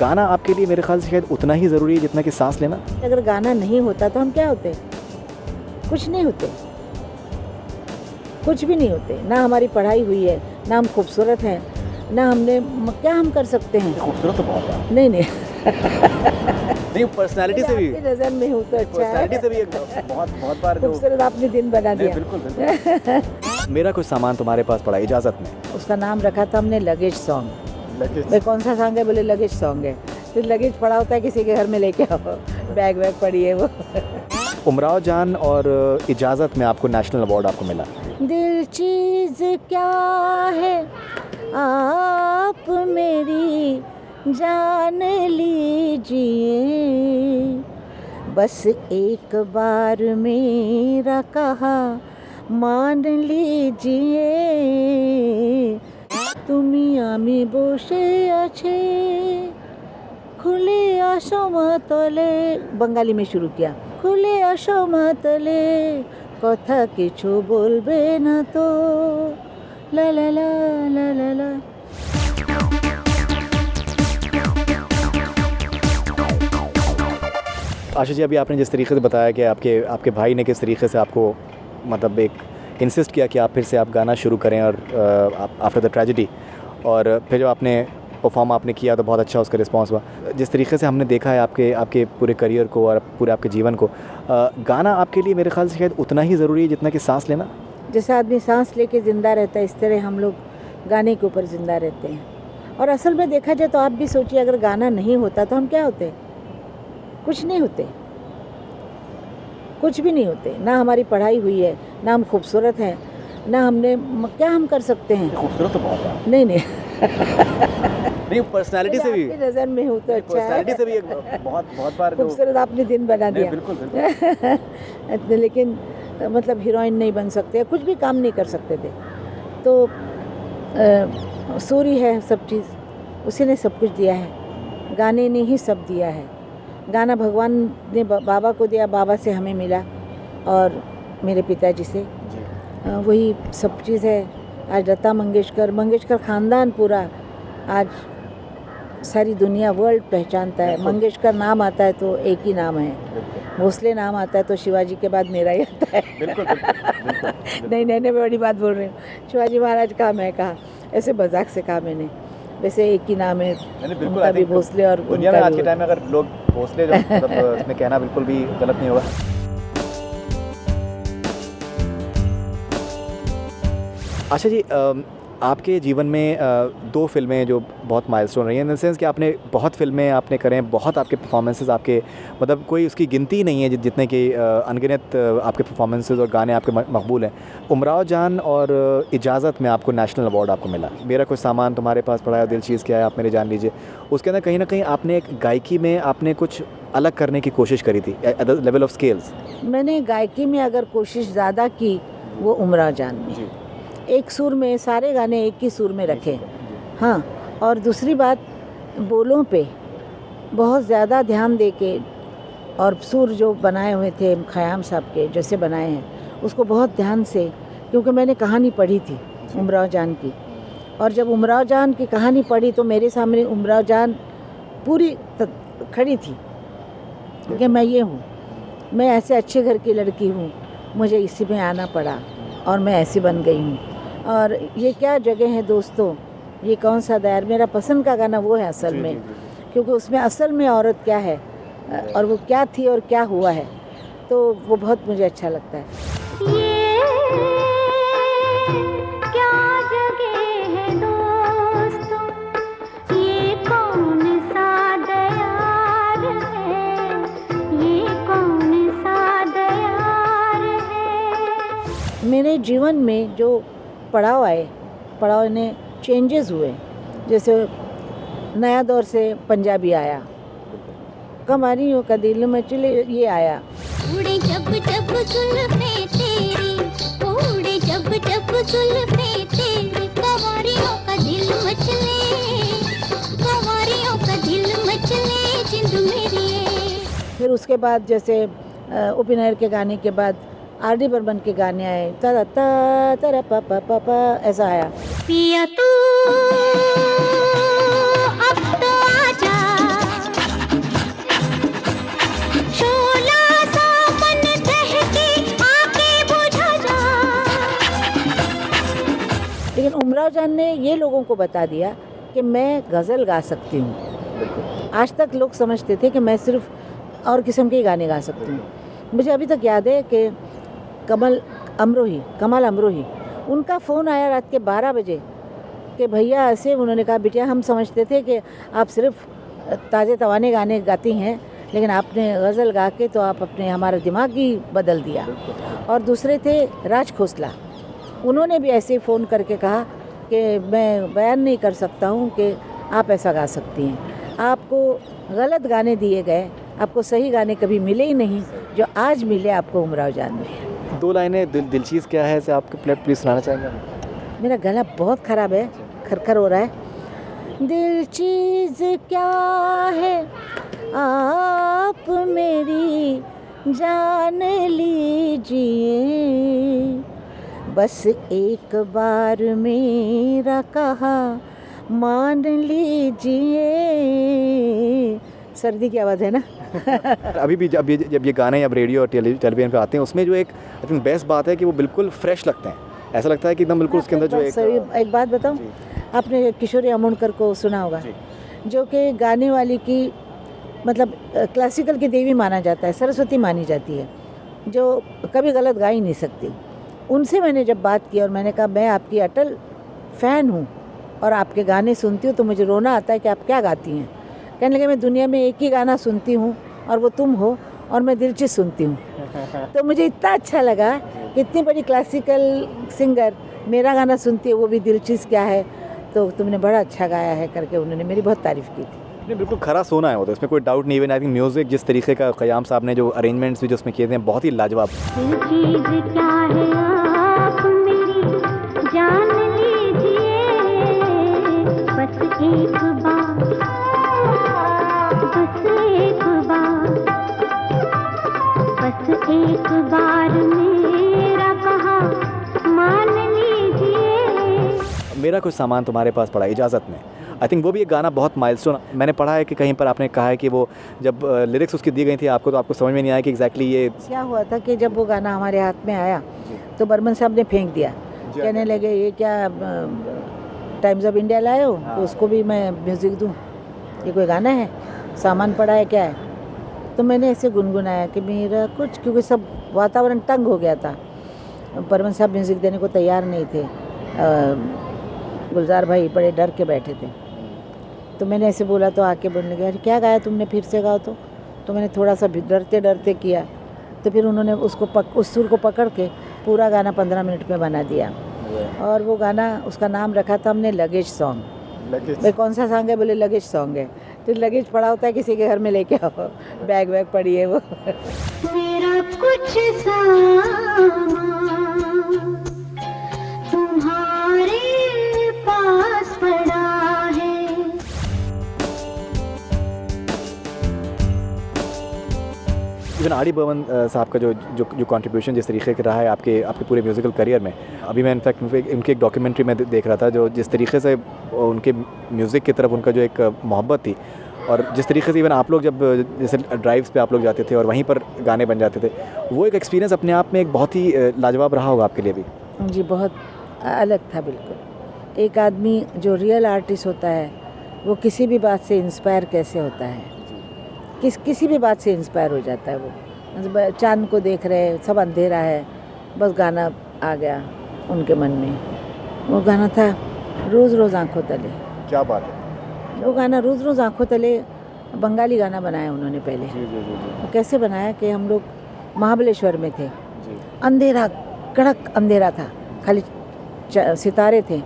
गाना आपके लिए मेरे ख्याल से शायद उतना ही ज़रूरी है जितना कि सांस लेना। अगर गाना नहीं होता तो हम क्या होते? कुछ नहीं होते, कुछ भी नहीं होते। ना हमारी पढ़ाई हुई है, ना हम खूबसूरत हैं, ना हमने क्या हम कर सकते हैं? खूबसूरत तो बहुत है। नहीं नहीं नहीं, पर्सनालिटी से भी, आपकी नज़र में हूँ तो अच्छा है। पर्सनालिटी से भी एक बहुत बार जो खूबसूरत आपने दिन बना दिया। बिल्कुल। मेरा कुछ सामान तुम्हारे पास पड़ा इजाज़त में। उसका नाम रखा था हमने लगेज सॉन्ग। भाई कौन सा सॉन्ग है? बोले लगेज सॉन्ग है। फिर लगेज पड़ा होता है किसी के घर में लेके आओ, बैग वैग पड़ी है वो। उमराव जान और इजाज़त में आपको नेशनल अवार्ड आपको मिला। दिल चीज़ क्या है आप मेरी जान लीजिए, बस एक बार मेरा कहा मान लीजिए, তুমি আমি বসে আছি खुले आसमां तले। बंगाली में शुरू किया। खुले आसमां तले কথা কিছু বলবে না তো, লা লা লা লা লা লা। आशा जी, अभी आपने जिस तरीके से बताया कि आपके भाई ने किस तरीके से आपको मतलब एक इंसिस्ट किया कि आप फिर से आप गाना शुरू करें और आफ्टर द ट्रेजेडी, और फिर जब आपने परफॉर्म आपने किया तो बहुत अच्छा उसका रिस्पांस हुआ। जिस तरीके से हमने देखा है आपके पूरे करियर को और पूरे आपके जीवन को, गाना आपके लिए मेरे ख्याल से शायद उतना ही ज़रूरी है जितना कि सांस लेना। जैसे आदमी सांस लेके ज़िंदा रहता है, इस तरह हम लोग गाने के ऊपर ज़िंदा रहते हैं। और असल में देखा जाए तो आप भी सोचिए, अगर गाना नहीं होता तो हम क्या होते? कुछ नहीं होते, कुछ भी नहीं होते। ना हमारी पढ़ाई हुई है, ना हम खूबसूरत हैं, ना हमने क्या हम कर सकते हैं? खूबसूरत तो बहुत है। नहीं नहीं नहीं, पर्सनालिटी से भी, आपकी नज़र में हूँ तो अच्छा है। पर्सनालिटी से भी एक बहुत बार जो खूबसूरत आपने दिन बना दिया। बिल्कुल। लेकिन मतलब हीरोइन नहीं बन सकते, कुछ भी काम नहीं कर सकते थे। तो सूरी है सब चीज़, उसी ने सब कुछ दिया है, गाने ने ही सब दिया है। गाना भगवान ने बाबा को दिया, बाबा से हमें मिला और मेरे पिताजी से, वही सब चीज़ है। आज लता मंगेशकर ख़ानदान पूरा आज सारी दुनिया वर्ल्ड पहचानता है। मंगेशकर नाम आता है तो एक ही नाम है, भोसले नाम आता है तो शिवाजी के बाद मेरा ही आता है। बिल्कुल। नहीं मैं बड़ी बात बोल रही हूँ। शिवाजी महाराज का मैं कहा, ऐसे मजाक से कहा मैंने, वैसे एक ही नाम है उनका भी, भोसले। और दुनिया में आज के टाइम में अगर लोग भोसले जो मतलब इसमें कहना बिल्कुल भी गलत नहीं होगा। अच्छा जी, आपके जीवन में दो फिल्में जो बहुत माइलस्टोन रही हैं, इन द सेंस कि आपने बहुत फिल्में आपने करे हैं, बहुत आपके परफॉर्मेंसेस आपके मतलब कोई उसकी गिनती नहीं है जितने कि अनगिनत आपके परफॉर्मेंसेस और गाने आपके मकबूल हैं। उमराव जान और इजाज़त में आपको नेशनल अवार्ड आपको मिला। मेरा कुछ सामान तुम्हारे पास पड़ा है, दिल चीज़ क्या है आप मेरे जान लीजिए, उसके अंदर कहीं ना कहीं आपने एक गायकी में आपने कुछ अलग करने की कोशिश करी थी at the level of scales. मैंने गायकी में अगर कोशिश ज़्यादा की वो उमराव जान में, एक सुर में सारे गाने एक ही सुर में रखे। हाँ, और दूसरी बात, बोलों पे बहुत ज़्यादा ध्यान दे के, और सुर जो बनाए हुए थे ख़याम साहब के जैसे बनाए हैं, उसको बहुत ध्यान से, क्योंकि मैंने कहानी पढ़ी थी उमराव जान की, और जब उमराव जान की कहानी पढ़ी तो मेरे सामने उमराव जान पूरी खड़ी थी कि मैं ये हूँ, मैं ऐसे अच्छे घर की लड़की हूँ, मुझे इसी में आना पड़ा और मैं ऐसी बन गई हूँ। और ये क्या जगह है दोस्तों, ये कौन सा दायर, मेरा पसंद का गाना वो है असल में, क्योंकि उसमें असल में औरत क्या है और वो क्या थी और क्या हुआ है, तो वो बहुत मुझे अच्छा लगता है। ये क्या जगह है दोस्तों, ये कौन सा दयार है, ये कौन सा दयार है। मेरे जीवन में जो पड़ाव आए, पड़ाव ने चेंजेस हुए, जैसे नया दौर से पंजाबी आया, कमारियों का दिल मचले ये आया। उड़े जब जब जुल्फे तेरी, उड़े जब जब जुल्फे तेरी, कवारियों का दिल मचले, कवारियों का दिल मचले जिंद मेरी। फिर उसके बाद जैसे ओपनर के गाने के बाद आर.डी. बर्मन के गाने आए, तरा ता तरा पा पा पा पा, ऐसा आया। पिया तू अब तो आजा, लेकिन उमराव जान ने ये लोगों को बता दिया कि मैं गज़ल गा सकती हूँ। आज तक लोग समझते थे कि मैं सिर्फ और किस्म के गाने गा सकती हूँ। मुझे अभी तक याद है कि कमल अमरोही उनका फ़ोन आया रात के 12 बजे कि भैया ऐसे, उन्होंने कहा बिटिया हम समझते थे कि आप सिर्फ ताज़े तवाने गाने गाती हैं, लेकिन आपने गज़ल गा के तो आप अपने हमारा दिमाग ही बदल दिया। और दूसरे थे राज खोसला, उन्होंने भी ऐसे फ़ोन करके कहा कि मैं बयान नहीं कर सकता हूँ कि आप ऐसा गा सकती हैं। आपको गलत गाने दिए गए, आपको सही गाने कभी मिले ही नहीं, जो आज मिले आपको उमराव जान में। 2 लाइनें दिल चीज़ क्या है से आपके प्लीज़ सुनाना चाहेंगे? मेरा गला बहुत ख़राब है, खरखर हो रहा है। दिल चीज़ क्या है आप मेरी जान लीजिए, बस एक बार मेरा कहा मान लीजिए। सर्दी की आवाज़ है ना। अभी भी जब ये गाने अब रेडियो और टेलीविज़न पे आते हैं, उसमें जो एक आई थिंक बेस्ट बात है कि वो बिल्कुल फ्रेश लगते हैं। ऐसा लगता है कि एकदम बिल्कुल उसके अंदर जो एक बात बताऊं, आपने किशोरी अमोणकर को सुना होगा, जो कि गाने वाली की मतलब क्लासिकल की देवी माना जाता है, सरस्वती मानी जाती है, जो कभी गलत गा ही नहीं सकती। उनसे मैंने जब बात की और मैंने कहा मैं आपकी अटल फ़ैन हूँ और आपके गाने सुनती हूँ तो मुझे रोना आता है कि आप क्या गाती हैं। कहने लगे मैं दुनिया में एक ही गाना सुनती हूँ और वो तुम हो, और मैं दिलचस्प सुनती हूँ। तो मुझे इतना अच्छा लगा कि इतनी बड़ी क्लासिकल सिंगर मेरा गाना सुनती है, वो भी दिलचस्प क्या है, तो तुमने बड़ा अच्छा गाया है करके उन्होंने मेरी बहुत तारीफ़ की थी। नहीं, बिल्कुल खरा सोना है वो तो, इसमें कोई डाउट नहीं है। आई थिंक म्यूज़िक जिस तरीके का क़याम साहब ने जो अरेंजमेंट्स भी जो उसमें किए थे बहुत ही लाजवाब। एक बार मेरा कहा मान लीजिए। मेरा कुछ सामान तुम्हारे पास पड़ा इजाज़त में, आई थिंक वो भी एक गाना बहुत माइलस्टोन। मैंने पढ़ा है कि कहीं पर आपने कहा है कि वो जब लिरिक्स उसकी दी गई थी आपको, तो आपको समझ में नहीं आया कि एग्जैक्टली ये क्या हुआ था कि जब वो गाना हमारे हाथ में आया तो बर्मन साहब ने फेंक दिया। कहने लगे ये क्या टाइम्स ऑफ इंडिया लाए हो, तो उसको भी मैं म्यूज़िक दूँ, ये कोई गाना है, सामान पड़ा है क्या है। तो मैंने ऐसे गुनगुनाया कि मेरा कुछ, क्योंकि सब वातावरण तंग हो गया था। बर्मन साहब म्यूज़िक देने को तैयार नहीं थे, गुलजार भाई बड़े डर के बैठे थे। तो मैंने ऐसे बोला तो आके बोलने लगे अरे क्या गाया तुमने, फिर से गाओ। तो मैंने थोड़ा सा डरते डरते किया, तो फिर उन्होंने उसको उस सुर को पकड़ के पूरा गाना 15 मिनट में बना दिया। और वो गाना, उसका नाम रखा था हमने लगेज सॉन्ग। भाई कौन सा सॉन्ग है, बोले लगेज सॉन्ग है। तो लगेज पड़ा होता है किसी के घर में लेके आओ, बैग वैग पड़ी है वो। मेरा कुछ सामान तुम्हारे पास पड़ा है। इवन आर डी बर्मन साहब का जो कंट्रीब्यूशन जिस तरीके का रहा है आपके पूरे म्यूज़िकल करियर में। अभी मैं इनफैक्ट उनकी एक डॉक्यूमेंट्री में देख रहा था, जो जिस तरीके से उनके म्यूज़िक की तरफ उनका जो एक मोहब्बत थी, और जिस तरीके से इवन आप लोग जब जैसे ड्राइव्स पे आप लोग जाते थे और वहीं पर गाने बन जाते थे, वो एक एक्सपीरियंस अपने आप में एक बहुत ही लाजवाब रहा होगा आपके लिए भी। जी बहुत अलग था बिल्कुल। एक आदमी जो रियल आर्टिस्ट होता है वो किसी भी बात से इंस्पायर कैसे होता है, किसी भी बात से इंस्पायर हो जाता है वो। मतलब चांद को देख रहे, सब अंधेरा है, बस गाना आ गया उनके मन में। वो गाना था रोज़ रोज़ आँखों तले। क्या बात है। वो गाना रोज़ रोज़ आँखों तले बंगाली गाना बनाया उन्होंने पहले। वो कैसे बनाया कि हम लोग महाबलेश्वर में थे, अंधेरा, कड़क अंधेरा था, खाली सितारे थे,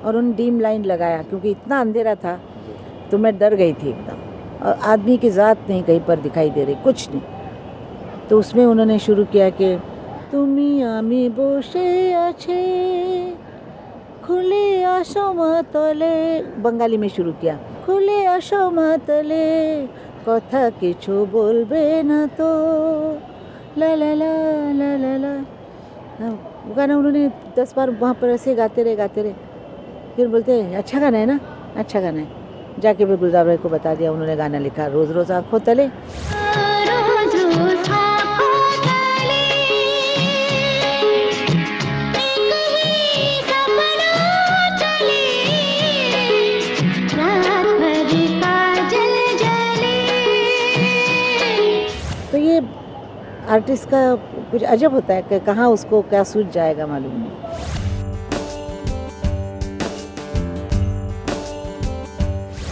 और उन डीम लाइन लगाया क्योंकि इतना अंधेरा था तो मैं डर गई थी एकदम, और आदमी की ज़ात नहीं कहीं पर दिखाई दे रही, कुछ नहीं। तो उसमें उन्होंने शुरू किया कि तुमी आमी बोशे आछे खुले आसमातले, बंगाली में शुरू किया, खुले आसमातले कथा किछु बोलबे ना तो ला ला ला ला ला ला। वो गाना उन्होंने 10 बार वहाँ पर ऐसे गाते रहे। फिर बोलते अच्छा गाना है ना, अच्छा गाना है। जाके फिर गुलजार भाई को बता दिया, उन्होंने गाना लिखा रोज़ रोज़ आँखों तले। रोज रोज आँखों तले एक ही सपना आर्टिस्ट का कुछ अजब होता है कि कहाँ उसको क्या सूझ जाएगा मालूम नहीं।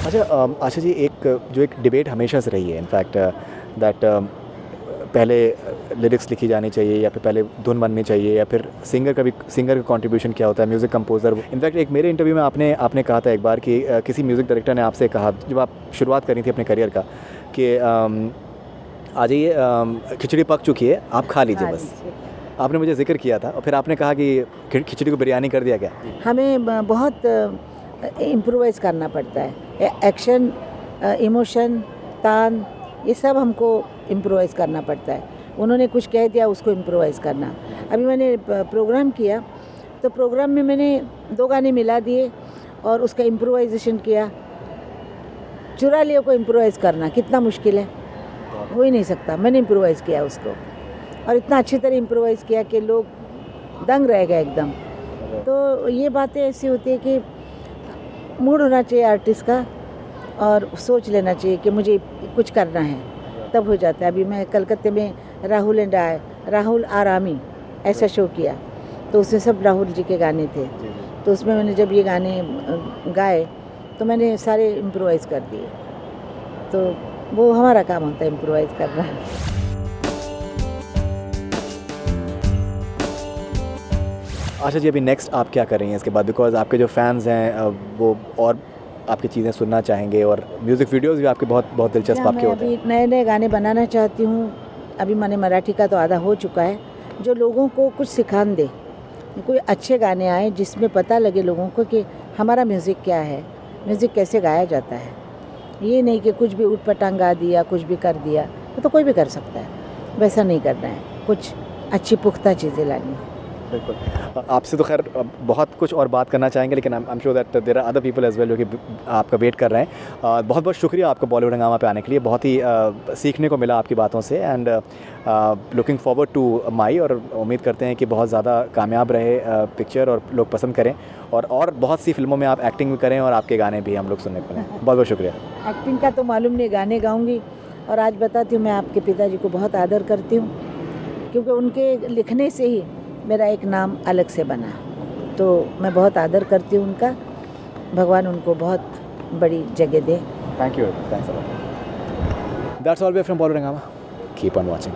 अच्छा आशा जी, एक डिबेट हमेशा से रही है इनफैक्ट दैट पहले लिरिक्स लिखी जानी चाहिए या फिर पहले धुन बननी चाहिए या फिर सिंगर का कंट्रीब्यूशन क्या होता है, म्यूज़िक कंपोज़र। इनफैक्ट एक मेरे इंटरव्यू में आपने कहा था एक बार कि किसी म्यूज़िक डायरेक्टर ने आपसे कहा जब आप शुरुआत करी थी अपने करियर का कि आ जाइए खिचड़ी पक चुकी है, आप खा लीजिए बस। आपने मुझे जिक्र किया था और फिर आपने कहा कि खिचड़ी को बिरयानी कर दिया क्या? हमें बहुत इम्प्रोवाइज़ करना पड़ता है। एक्शन, इमोशन, तान, ये सब हमको इम्प्रोवाइज़ करना पड़ता है। उन्होंने कुछ कह दिया, उसको इम्प्रोवाइज़ करना। अभी मैंने प्रोग्राम किया तो प्रोग्राम में मैंने 2 गाने मिला दिए और उसका इम्प्रोवाइजेशन किया। चुरा लियो को इम्प्रोवाइज़ करना कितना मुश्किल है, हो ही नहीं सकता। मैंने इम्प्रोवाइज़ किया उसको और इतना अच्छी तरह इम्प्रोवाइज़ किया कि लोग दंग रह गए एकदम। तो ये बातें ऐसी होती है कि मूड होना चाहिए आर्टिस्ट का और सोच लेना चाहिए कि मुझे कुछ करना है, तब हो जाता है। अभी मैं कलकत्ते में राहुल आरामी ऐसा शो किया तो उसमें सब राहुल जी के गाने थे। तो उसमें मैंने जब ये गाने गाए तो मैंने सारे इम्प्रोवाइज़ कर दिए। तो वो हमारा काम होता है इम्प्रोवाइज़ करना। आशा जी, अभी नेक्स्ट आप क्या कर रही हैं इसके बाद? बिकॉज आपके जो फैंस हैं वो और आपकी चीज़ें सुनना चाहेंगे और म्यूज़िक वीडियोस भी आपके बहुत दिलचस्प आपके होते हैं। अभी नए गाने बनाना चाहती हूँ। अभी मैंने मराठी का तो आधा हो चुका है, जो लोगों को कुछ सिखान दे। कोई अच्छे गाने आए जिसमें पता लगे लोगों को कि हमारा म्यूज़िक क्या है, म्यूज़िक कैसे गाया जाता है। ये नहीं कि कुछ भी उटपटांग गा दिया, कुछ भी कर दिया, वो तो कोई भी कर सकता है। वैसा नहीं करना है, कुछ अच्छी पुख्ता चीज़ें लानी है। बिल्कुल। आपसे तो खैर बहुत कुछ और बात करना चाहेंगे, लेकिन I am sure that there are other people as well जो कि आपका वेट कर रहे हैं। बहुत बहुत शुक्रिया आपका बॉलीवुड हंगामा पे आने के लिए। बहुत ही सीखने को मिला आपकी बातों से and looking forward to my, और उम्मीद करते हैं कि बहुत ज़्यादा कामयाब रहे पिक्चर और लोग पसंद करें और बहुत सी फिल्मों में आप एक्टिंग भी करें और आपके गाने भी हम लोग सुनने को मिलें। बहुत बहुत शुक्रिया। एक्टिंग का तो मालूम नहीं, गाने गाऊंगी। और आज बताती हूँ, मैं आपके पिताजी को बहुत आदर करती हूँ क्योंकि उनके लिखने से ही मेरा एक नाम अलग से बना। तो मैं बहुत आदर करती हूँ उनका। भगवान उनको बहुत बड़ी जगह दे। Thank you, thanks a lot. That's all way from Bollywood Hungama. Keep on watching.